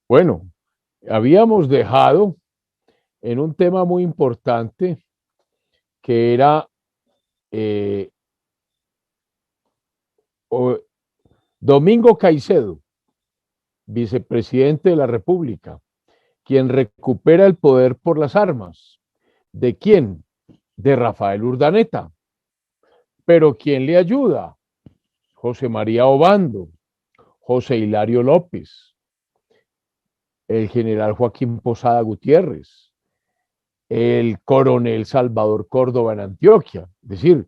Bueno, habíamos dejado en un tema muy importante que era eh, o- Domingo Caicedo, vicepresidente de la República, quien recupera el poder por las armas. ¿De quién? De Rafael Urdaneta. Pero ¿quién le ayuda? José María Obando, José Hilario López, el general Joaquín Posada Gutiérrez, el coronel Salvador Córdoba en Antioquia. Es decir,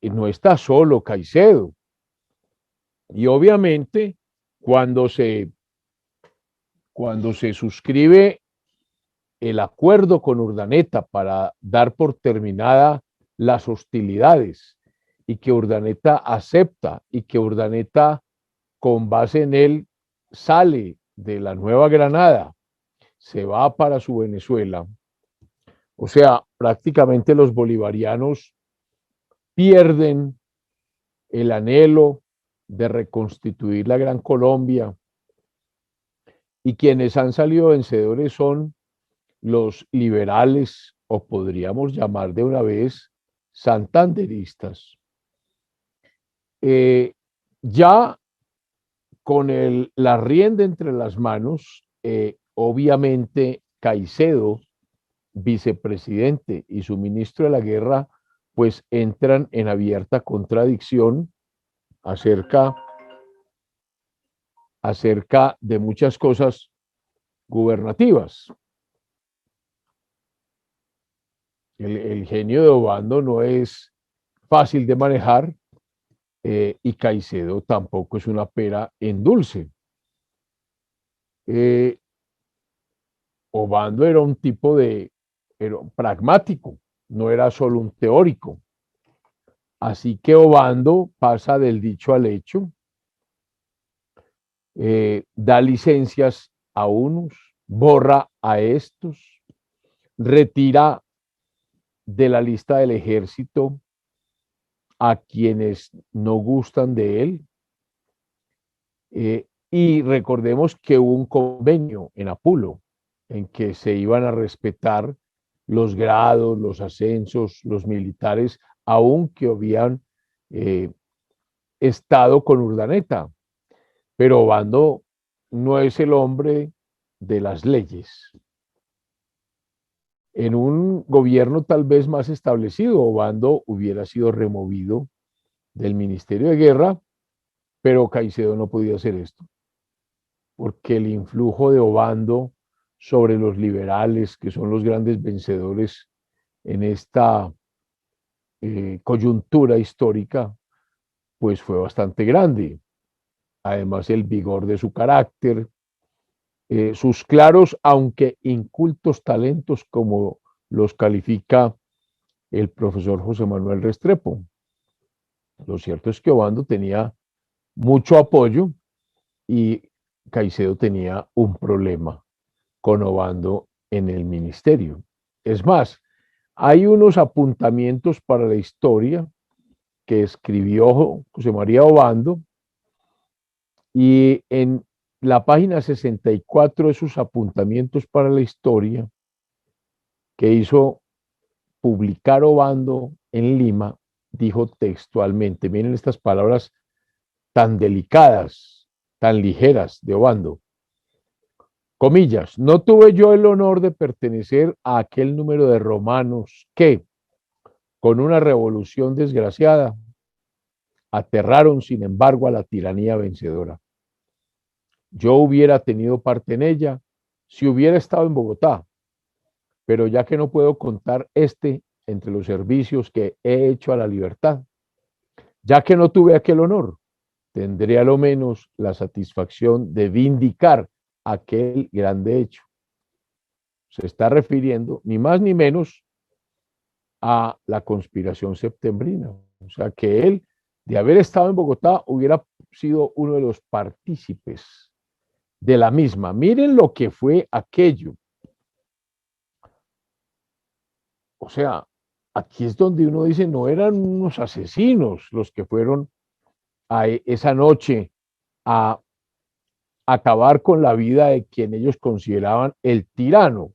no está solo Caicedo. Y obviamente, cuando se, cuando se suscribe el acuerdo con Urdaneta para dar por terminada las hostilidades y que Urdaneta acepta y que Urdaneta con base en él sale de la Nueva Granada, se va para su Venezuela. O sea, prácticamente los bolivarianos pierden el anhelo de reconstituir la Gran Colombia y quienes han salido vencedores son los liberales, o podríamos llamar de una vez santanderistas. Eh, ya con la rienda entre las manos, obviamente Caicedo, vicepresidente, y su ministro de la guerra, pues entran en abierta contradicción acerca, acerca de muchas cosas gubernativas. El genio de Obando no es fácil de manejar, y Caicedo tampoco es una pera en dulce. Eh, Obando era un tipo era pragmático, no era solo un teórico. Así que Obando pasa del dicho al hecho, da licencias a unos, borra a estos, retira de la lista del ejército a quienes no gustan de él. Y recordemos que hubo un convenio en Apulo en que se iban a respetar los grados, los ascensos, los militares, aunque habían eh, estado con Urdaneta. Pero Obando no es el hombre de las leyes. En un gobierno tal vez más establecido, Obando hubiera sido removido del Ministerio de Guerra, pero Caicedo no podía hacer esto, porque el influjo de Obando sobre los liberales, que son los grandes vencedores en esta coyuntura histórica, pues fue bastante grande. Además, el vigor de su carácter, sus claros, aunque incultos talentos, como los califica el profesor José Manuel Restrepo. Lo cierto es que Obando tenía mucho apoyo y Caicedo tenía un problema con Obando en el ministerio. Es más, hay unos apuntamientos para la historia que escribió José María Obando y en la página 64 de sus apuntamientos para la historia que hizo publicar Obando en Lima, dijo textualmente, miren estas palabras tan delicadas, tan ligeras de Obando. Comillas, no tuve yo el honor de pertenecer a aquel número de romanos que, con una revolución desgraciada, aterraron sin embargo a la tiranía vencedora. Yo hubiera tenido parte en ella si hubiera estado en Bogotá, pero ya que no puedo contar entre los servicios que he hecho a la libertad, ya que no tuve aquel honor, tendré a lo menos la satisfacción de vindicar aquel grande hecho. Se está refiriendo ni más ni menos a la conspiración septembrina. O sea, que él, de haber estado en Bogotá, hubiera sido uno de los partícipes de la misma. Miren lo que fue aquello. O sea, aquí es donde uno dice, no eran unos asesinos los que fueron esa noche a acabar con la vida de quien ellos consideraban el tirano,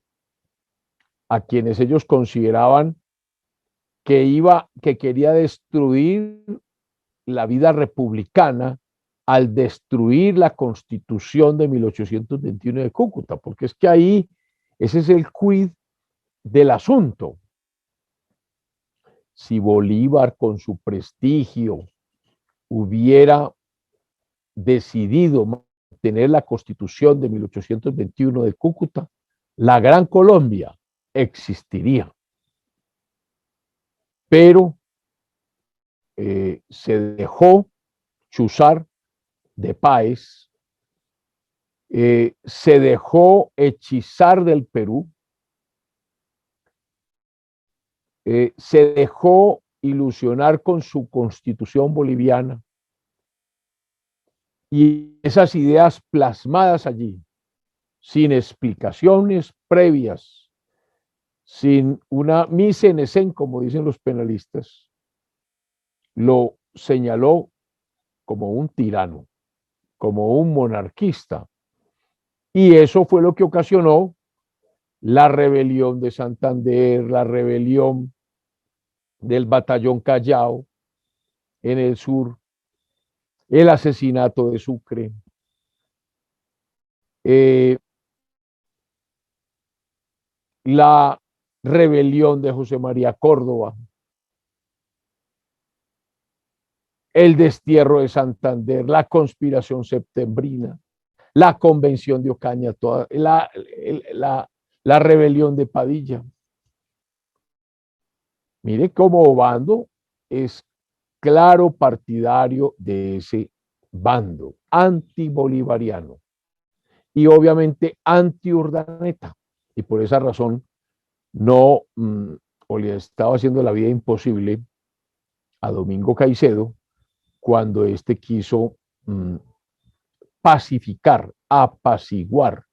a quienes ellos consideraban que quería destruir la vida republicana al destruir la Constitución de 1821 de Cúcuta, porque es que ahí ese es el quid del asunto. Si Bolívar con su prestigio hubiera decidido mantener la Constitución de 1821 de Cúcuta, la Gran Colombia existiría. Pero se dejó chuzar de Páez, se dejó hechizar del Perú, se dejó ilusionar con su constitución boliviana y esas ideas plasmadas allí, sin explicaciones previas, sin una mise en scène, como dicen los penalistas, lo señaló como un tirano, como un monarquista. Y eso fue lo que ocasionó la rebelión de Santander, la rebelión del batallón Callao en el sur, el asesinato de Sucre, la rebelión de José María Córdoba, el destierro de Santander, la conspiración septembrina, la convención de Ocaña, la rebelión de Padilla. Mire cómo Obando es claro partidario de ese bando antibolivariano y obviamente anti-Urdaneta. Y por esa razón no, o le estaba haciendo la vida imposible a Domingo Caicedo cuando éste quiso pacificar, apaciguar,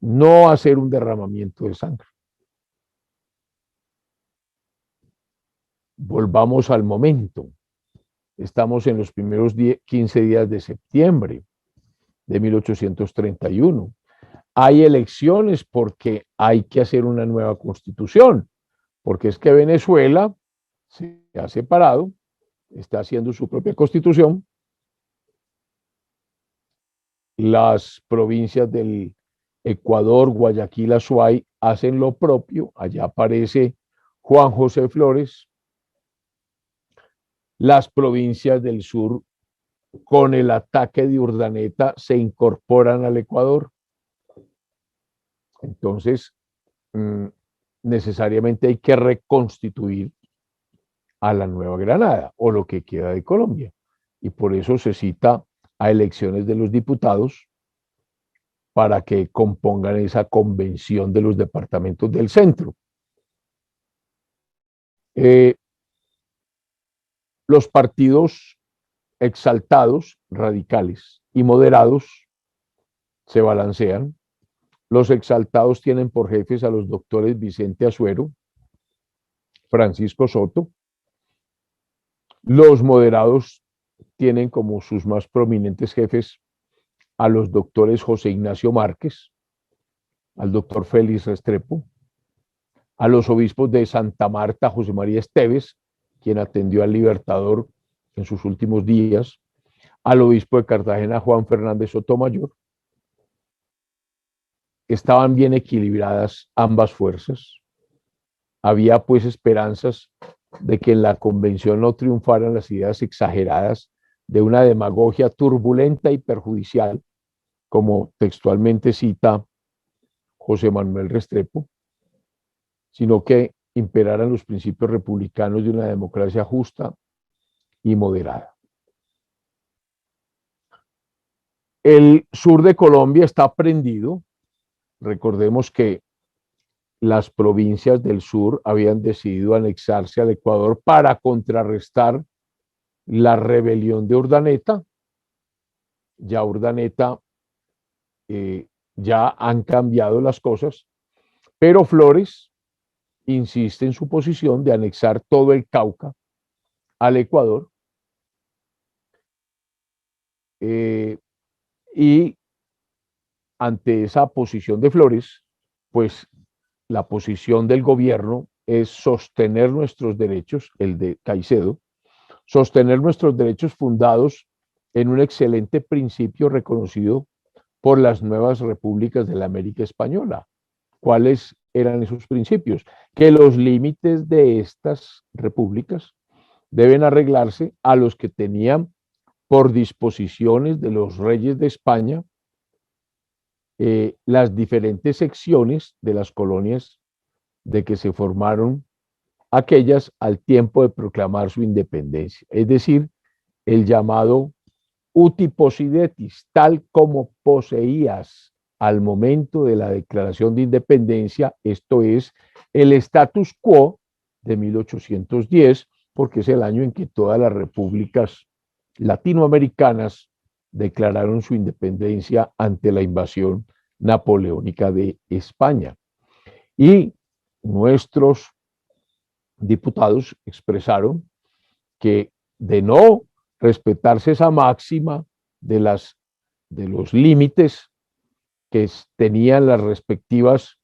no hacer un derramamiento de sangre. Volvamos al momento. Estamos en los primeros 15 días de septiembre de 1831. Hay elecciones porque hay que hacer una nueva constitución, porque es que Venezuela se ha separado, está haciendo su propia constitución. Las provincias del Ecuador, Guayaquil, Azuay hacen lo propio. Allá aparece Juan José Flores. Las provincias del sur, con el ataque de Urdaneta, se incorporan al Ecuador. Entonces, necesariamente hay que reconstituir a la Nueva Granada o lo que queda de Colombia. Y por eso se cita a elecciones de los diputados para que compongan esa convención de los departamentos del centro. Los partidos exaltados, radicales y moderados se balancean. Los exaltados tienen por jefes a los doctores Vicente Azuero, Francisco Soto. Los moderados tienen como sus más prominentes jefes a los doctores José Ignacio Márquez, al doctor Félix Restrepo, a los obispos de Santa Marta, José María Esteves, quien atendió al Libertador en sus últimos días, al obispo de Cartagena, Juan Fernández Sotomayor. Estaban bien equilibradas ambas fuerzas. Había pues esperanzas de que en la convención no triunfaran las ideas exageradas de una demagogia turbulenta y perjudicial, como textualmente cita José Manuel Restrepo, sino que imperaran los principios republicanos de una democracia justa y moderada. El sur de Colombia está prendido. Recordemos que las provincias del sur habían decidido anexarse al Ecuador para contrarrestar la rebelión de Urdaneta. Ya Urdaneta, ya han cambiado las cosas, pero Flores insiste en su posición de anexar todo el Cauca al Ecuador. Y ante esa posición de Flores, pues la posición del gobierno es sostener nuestros derechos, el de Caicedo, sostener nuestros derechos fundados en un excelente principio reconocido por las nuevas repúblicas de la América Española. ¿Cuáles eran esos principios? Que los límites de estas repúblicas deben arreglarse a los que tenían por disposiciones de los reyes de España las diferentes secciones de las colonias de que se formaron aquellas al tiempo de proclamar su independencia, es decir, el llamado uti possidetis, tal como poseías al momento de la declaración de independencia, esto es, el status quo de 1810, porque es el año en que todas las repúblicas latinoamericanas declararon su independencia ante la invasión napoleónica de España. Y nuestros diputados expresaron que de no respetarse esa máxima de los límites que tenían los respectivos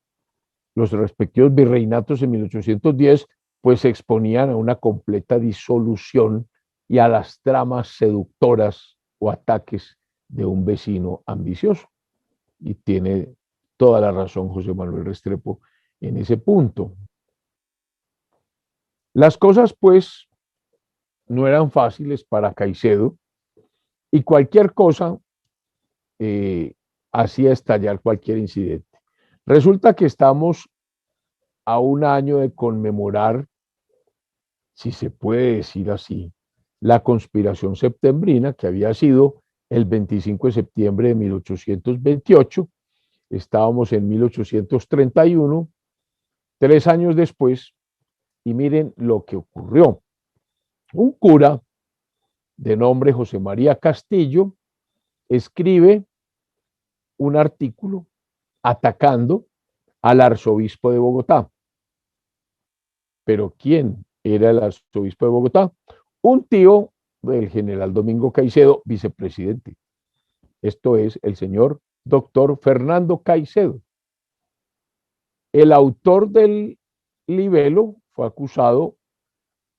virreinatos en 1810, pues se exponían a una completa disolución y a las tramas seductoras o ataques de un vecino ambicioso. Y tiene toda la razón José Manuel Restrepo en ese punto. Las cosas, pues, no eran fáciles para Caicedo y cualquier cosa hacía estallar cualquier incidente. Resulta que estamos a un año de conmemorar, si se puede decir así, la conspiración septembrina, que había sido el 25 de septiembre de 1828. Estábamos en 1831, 3 años después, y miren lo que ocurrió. Un cura de nombre José María Castillo escribe un artículo atacando al arzobispo de Bogotá. Pero ¿quién era el arzobispo de Bogotá? Un tío del general Domingo Caicedo, vicepresidente. Esto es el señor doctor Fernando Caicedo. El autor del libelo fue acusado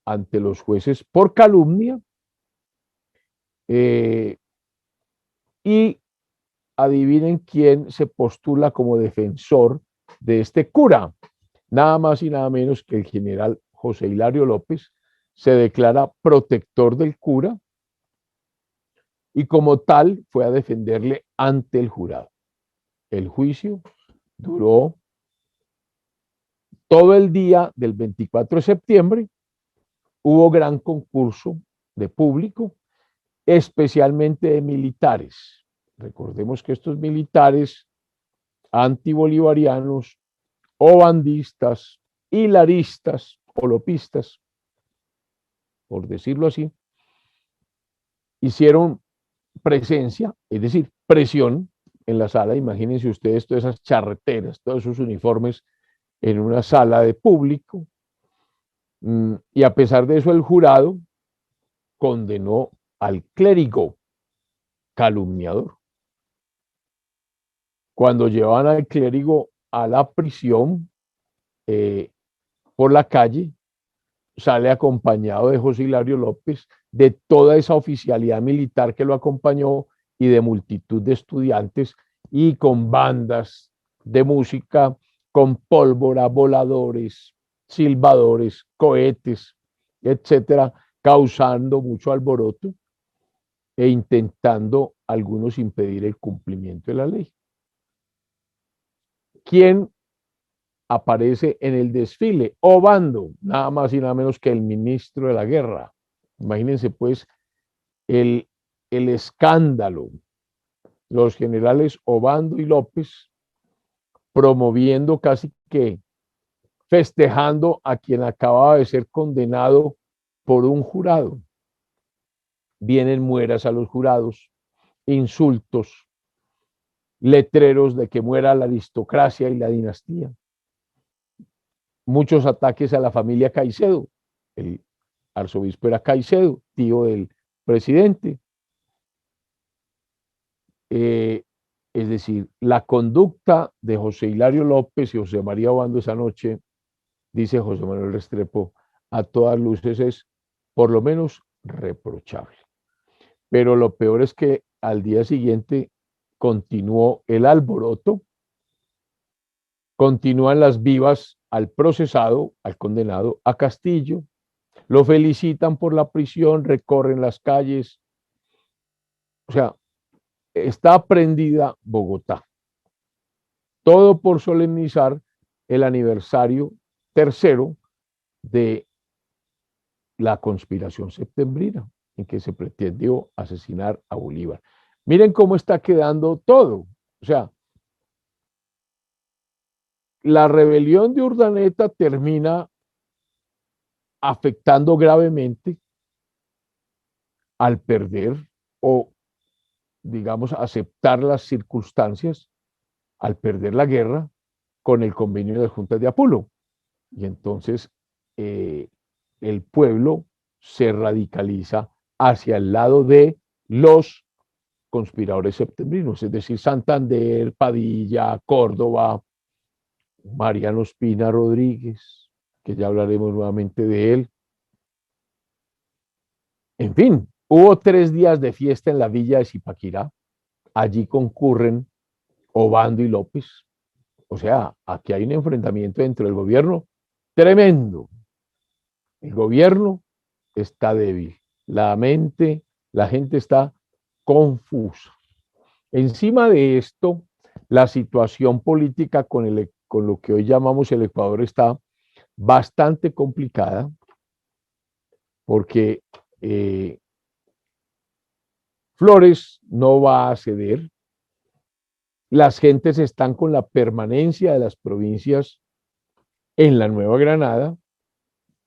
ante los jueces por calumnia y adivinen quién se postula como defensor de este cura. Nada más y nada menos que el general José Hilario López se declara protector del cura y como tal fue a defenderle ante el jurado. El juicio duró todo el día del 24 de septiembre, hubo gran concurso de público, especialmente de militares. Recordemos que estos militares antibolivarianos o bandistas, hilaristas o lopistas, por decirlo así, hicieron presencia, es decir, presión en la sala. Imagínense ustedes todas esas charreteras, todos esos uniformes en una sala de público. Y a pesar de eso, el jurado condenó al clérigo calumniador. Cuando llevaban al clérigo a la prisión por la calle, sale acompañado de José Hilario López, de toda esa oficialidad militar que lo acompañó y de multitud de estudiantes y con bandas de música, con pólvora, voladores, silbadores, cohetes, etcétera, causando mucho alboroto e intentando algunos impedir el cumplimiento de la ley. ¿Quién aparece en el desfile? Obando, nada más y nada menos que el ministro de la guerra. Imagínense pues el escándalo. Los generales Obando y López promoviendo casi que festejando a quien acababa de ser condenado por un jurado. Vienen mueras a los jurados, insultos, letreros de que muera la aristocracia y la dinastía. Muchos ataques a la familia Caicedo. El arzobispo era Caicedo, tío del presidente. eh, es decir, la conducta de José Hilario López y José María Obando esa noche, dice José Manuel Restrepo, a todas luces es por lo menos reprochable. Pero lo peor es que al día siguiente continuó el alboroto, continúan las vivas al procesado, al condenado, a Castillo, lo felicitan por la prisión, recorren las calles, o sea, está prendida Bogotá. Todo por solemnizar el aniversario tercero de la conspiración septembrina, en que se pretendió asesinar a Bolívar. Miren cómo está quedando todo. O sea, la rebelión de Urdaneta termina afectando gravemente al perder o, digamos, aceptar las circunstancias, al perder la guerra con el convenio de las juntas de Apolo. Y entonces eh, el pueblo se radicaliza hacia el lado de los conspiradores septembrinos, es decir, Santander, Padilla, Córdoba, Mariano Espina Rodríguez, que ya hablaremos nuevamente de él. En fin, hubo 3 días de fiesta en la villa de Zipaquirá. Allí concurren Obando y López. O sea, aquí hay un enfrentamiento dentro del gobierno tremendo. El gobierno está débil. La mente, la gente está confusa. Encima de esto, la situación política con lo que hoy llamamos el Ecuador está bastante complicada porque Flores no va a ceder. Las gentes están con la permanencia de las provincias en la Nueva Granada,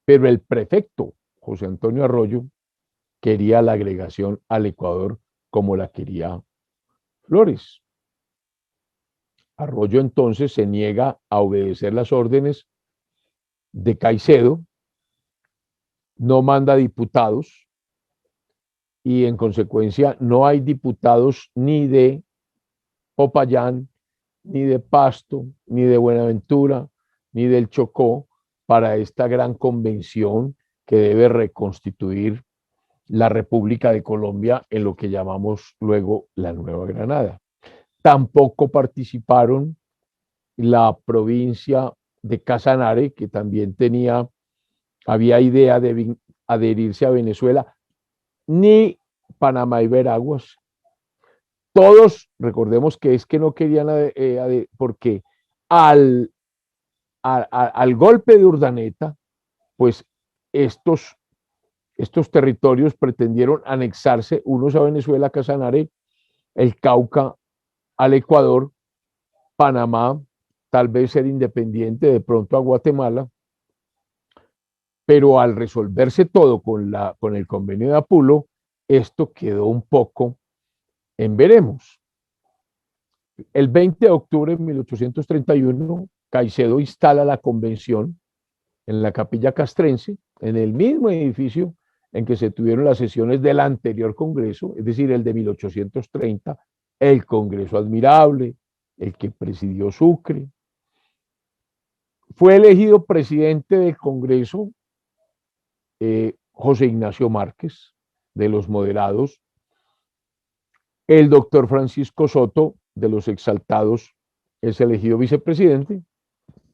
pero el prefecto, José Antonio Arroyo, quería la agregación al Ecuador como la quería Flores. Arroyo entonces se niega a obedecer las órdenes de Caicedo, no manda diputados y en consecuencia no hay diputados ni de Popayán, ni de Pasto, ni de Buenaventura, ni del Chocó para esta gran convención que debe reconstituir la República de Colombia en lo que llamamos luego la Nueva Granada. Tampoco participaron la provincia de Casanare, que también había idea de adherirse a Venezuela, ni Panamá y Veraguas. Todos, recordemos que es que no querían, porque al, al golpe de Urdaneta, pues estos, estos territorios pretendieron anexarse unos a Venezuela, Casanare, el Cauca al Ecuador, Panamá, tal vez ser independiente de pronto a Guatemala, pero al resolverse todo con el convenio de Apolo, esto quedó un poco en veremos. El 20 de octubre de 1831, Caicedo instala la convención en la Capilla Castrense, en el mismo edificio en que se tuvieron las sesiones del anterior Congreso, es decir, el de 1830, el Congreso Admirable, el que presidió Sucre. Fue elegido presidente del Congreso José Ignacio Márquez, de los moderados, el doctor Francisco Soto, de los exaltados, es elegido vicepresidente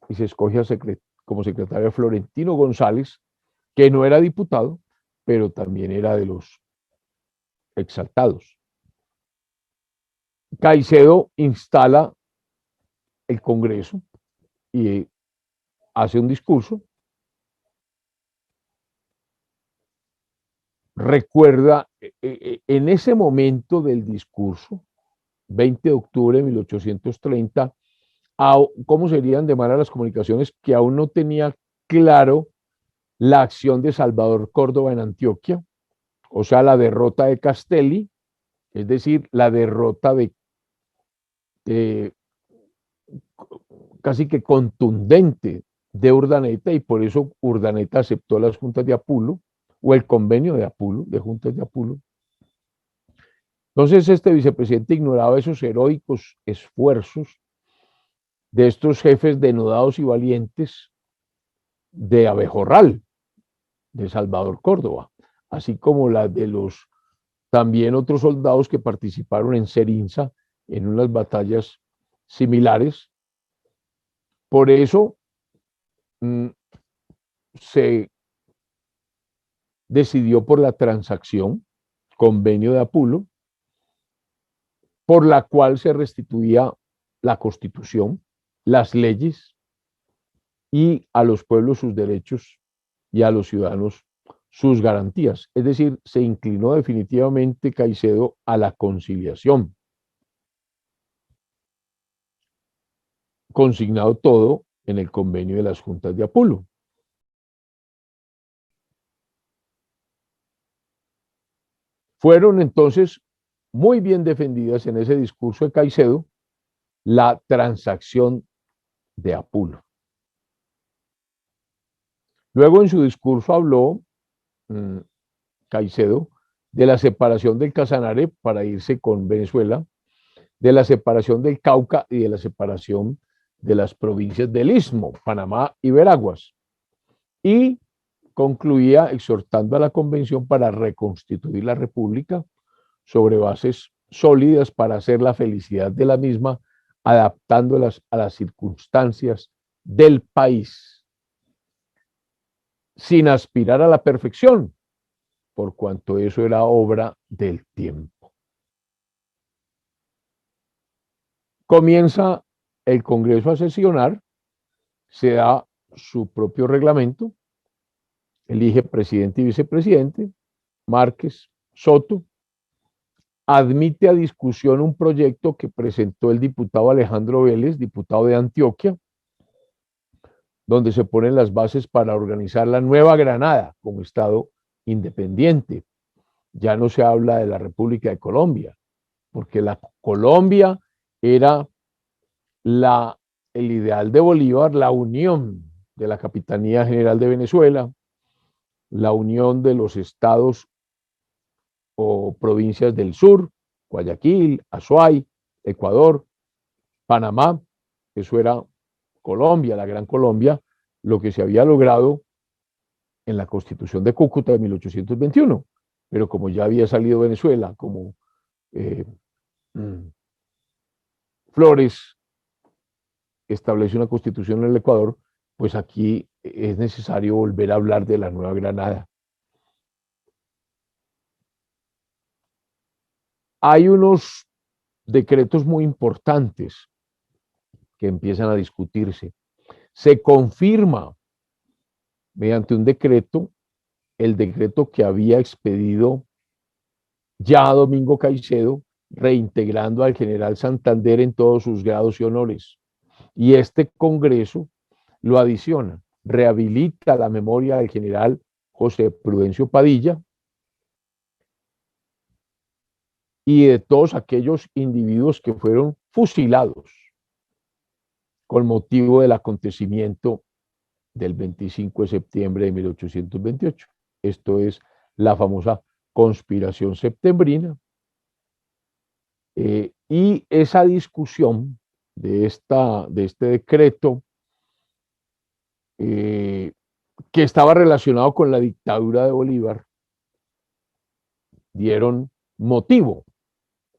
y se escoge como secretario a Florentino González, que no era diputado, pero también era de los exaltados. Caicedo instala el Congreso y hace un discurso. Recuerda, en ese momento del discurso, 20 de octubre de 1830, cómo serían de malas las comunicaciones, que aún no tenía claro la acción de Salvador Córdoba en Antioquia, o sea, la derrota de Castelli, es decir, la derrota de casi que contundente de Urdaneta, y por eso Urdaneta aceptó las juntas de Apolo, o el convenio de Apolo, de juntas de Apolo. Entonces este vicepresidente ignoraba esos heroicos esfuerzos de estos jefes denodados y valientes de Abejorral, de Salvador Córdoba, así como la de los también otros soldados que participaron en Serinza en unas batallas similares. Por eso mm, se decidió por la transacción, convenio de Apulo, por la cual se restituía la Constitución, las leyes y a los pueblos sus derechos y a los ciudadanos sus garantías. Es decir, se inclinó definitivamente Caicedo a la conciliación, consignado todo en el convenio de las juntas de Apulo. Fueron entonces muy bien defendidas en ese discurso de Caicedo la transacción de Apulo. Luego en su discurso habló Caicedo de la separación del Casanare para irse con Venezuela, de la separación del Cauca y de la separación de las provincias del Istmo, Panamá y Veraguas. Y concluía exhortando a la convención para reconstituir la república sobre bases sólidas para hacer la felicidad de la misma, adaptándolas a las circunstancias del país, sin aspirar a la perfección, por cuanto eso era obra del tiempo. Comienza el Congreso a sesionar, se da su propio reglamento, elige presidente y vicepresidente, Márquez, Soto, admite a discusión un proyecto que presentó el diputado Alejandro Vélez, diputado de Antioquia, donde se ponen las bases para organizar la Nueva Granada como Estado independiente. Ya no se habla de la República de Colombia, porque la Colombia era el ideal de Bolívar, la unión de la Capitanía General de Venezuela, la unión de los estados o provincias del sur, Guayaquil, Azuay, Ecuador, Panamá, eso era Colombia, la Gran Colombia, lo que se había logrado en la Constitución de Cúcuta de 1821. Pero como ya había salido Venezuela, como eh, Flores establece una constitución en el Ecuador, pues aquí es necesario volver a hablar de la Nueva Granada. Hay unos decretos muy importantes que empiezan a discutirse. Se confirma mediante un decreto, el decreto que había expedido ya Domingo Caicedo, reintegrando al general Santander en todos sus grados y honores. Y este Congreso lo adiciona, rehabilita la memoria del general José Prudencio Padilla y de todos aquellos individuos que fueron fusilados con motivo del acontecimiento del 25 de septiembre de 1828. Esto es la famosa conspiración septembrina. Y esa discusión de este decreto que estaba relacionado con la dictadura de Bolívar, dieron motivo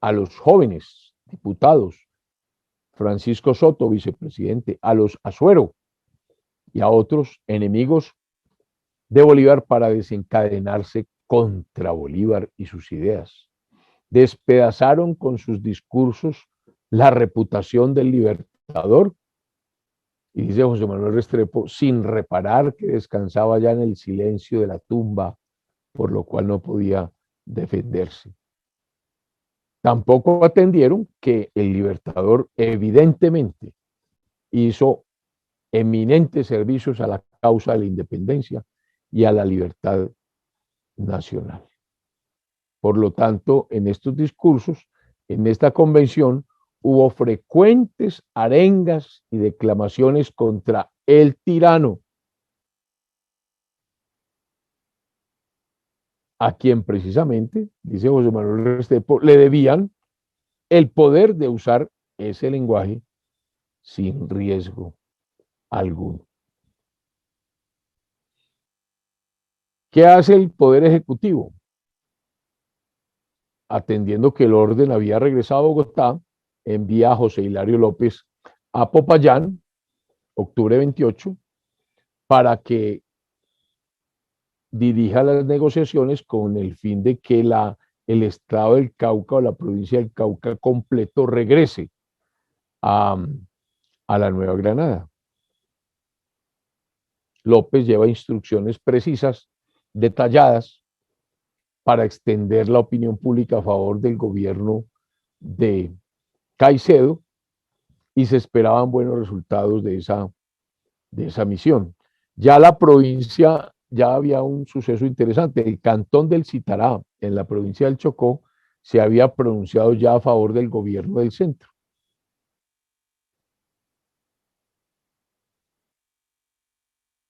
a los jóvenes diputados, Francisco Soto, vicepresidente, a los Azuero y a otros enemigos de Bolívar para desencadenarse contra Bolívar y sus ideas. Despedazaron con sus discursos la reputación del libertador, y dice José Manuel Restrepo, sin reparar que descansaba ya en el silencio de la tumba, por lo cual no podía defenderse. Tampoco atendieron que el libertador evidentemente hizo eminentes servicios a la causa de la independencia y a la libertad nacional. Por lo tanto, en estos discursos, en esta convención, hubo frecuentes arengas y declamaciones contra el tirano. a quien precisamente, dice José Manuel Restrepo, le debían el poder de usar ese lenguaje sin riesgo alguno. ¿Qué hace el Poder Ejecutivo? Atendiendo que el orden había regresado a Bogotá, envía a José Hilario López a Popayán, octubre 28, para que dirija las negociaciones con el fin de que el estado del Cauca o la provincia del Cauca completo regrese a, a la Nueva Granada. López lleva instrucciones precisas, detalladas, para extender la opinión pública a favor del gobierno de Caicedo y se esperaban buenos resultados de esa misión. Ya la provincia, ya había un suceso interesante. El cantón del Citará, en la provincia del Chocó, se había pronunciado ya a favor del gobierno del centro.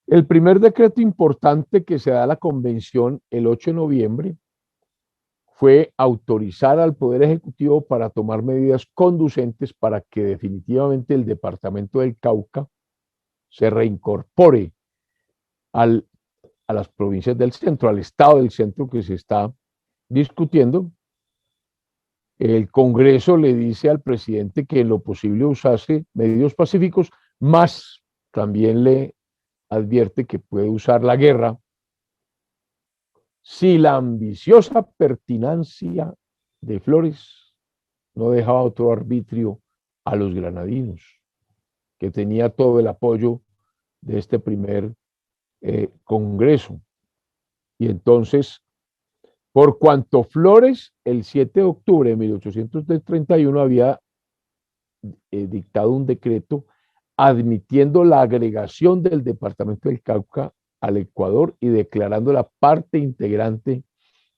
El primer decreto importante que se da a la convención el 8 de noviembre fue autorizar al Poder Ejecutivo para tomar medidas conducentes para que definitivamente el departamento del Cauca se reincorpore al, a las provincias del centro, al estado del centro que se está discutiendo. El Congreso le dice al presidente que en lo posible usase medios pacíficos, más también le advierte que puede usar la guerra si la ambiciosa pertinacia de Flores no dejaba otro arbitrio a los granadinos, que tenía todo el apoyo de este primer Congreso. Y entonces, por cuanto Flores, el 7 de octubre de 1831, había dictado un decreto admitiendo la agregación del departamento del Cauca al Ecuador y declarando la parte integrante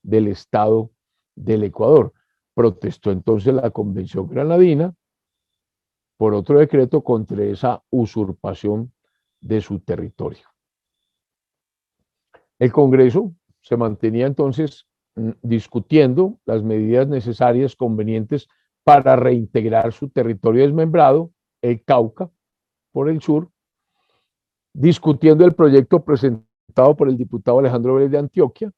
del Estado del Ecuador. Protestó entonces la Convención Granadina por otro decreto contra esa usurpación de su territorio. El Congreso se mantenía entonces discutiendo las medidas necesarias, convenientes para reintegrar su territorio desmembrado, el Cauca, por el sur, discutiendo el proyecto presentado por el diputado Alejandro Vélez de Antioquia,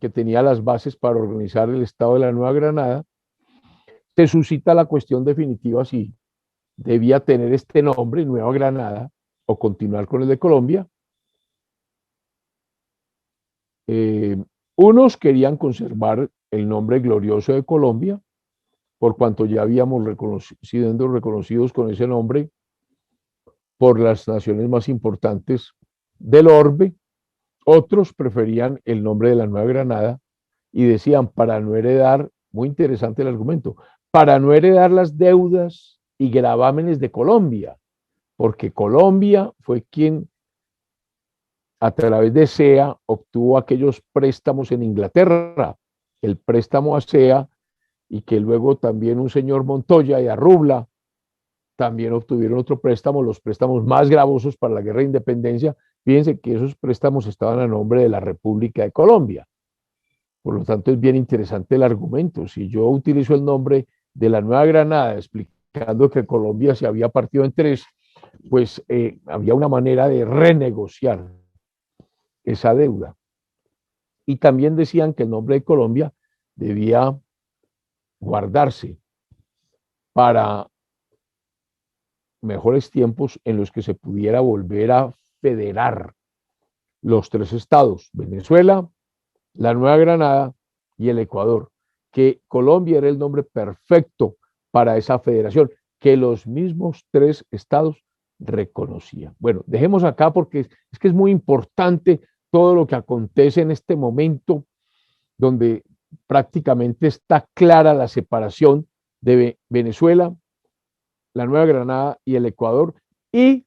que tenía las bases para organizar el Estado de la Nueva Granada. Se suscita la cuestión definitiva si debía tener este nombre, Nueva Granada, o continuar con el de Colombia. Unos querían conservar el nombre glorioso de Colombia, por cuanto ya habíamos siendo reconocidos con ese nombre por las naciones más importantes del orbe. Otros preferían el nombre de la Nueva Granada y decían, para no heredar, muy interesante el argumento, para no heredar las deudas y gravámenes de Colombia, porque Colombia fue quien a través de SEA obtuvo aquellos préstamos en Inglaterra, el préstamo a SEA, y que luego también un señor Montoya y Arrubla también obtuvieron otro préstamo, los préstamos más gravosos para la guerra de independencia. Fíjense que esos préstamos estaban a nombre de la República de Colombia. Por lo tanto, es bien interesante el argumento. Si yo utilizo el nombre de la Nueva Granada explicando que Colombia se había partido en tres, pues había una manera de renegociar esa deuda. Y también decían que el nombre de Colombia debía guardarse para mejores tiempos en los que se pudiera volver a federar los tres estados, Venezuela, la Nueva Granada y el Ecuador, que Colombia era el nombre perfecto para esa federación, que los mismos tres estados reconocían. Bueno, dejemos acá porque es que es muy importante todo lo que acontece en este momento donde prácticamente está clara la separación de Venezuela, la Nueva Granada y el Ecuador, y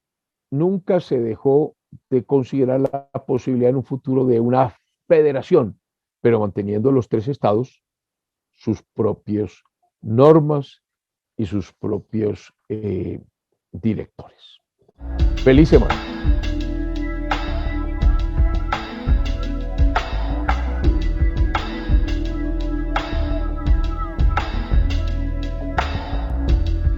nunca se dejó de considerar la posibilidad en un futuro de una federación, pero manteniendo los tres estados sus propias normas y sus propios directores. Feliz semana.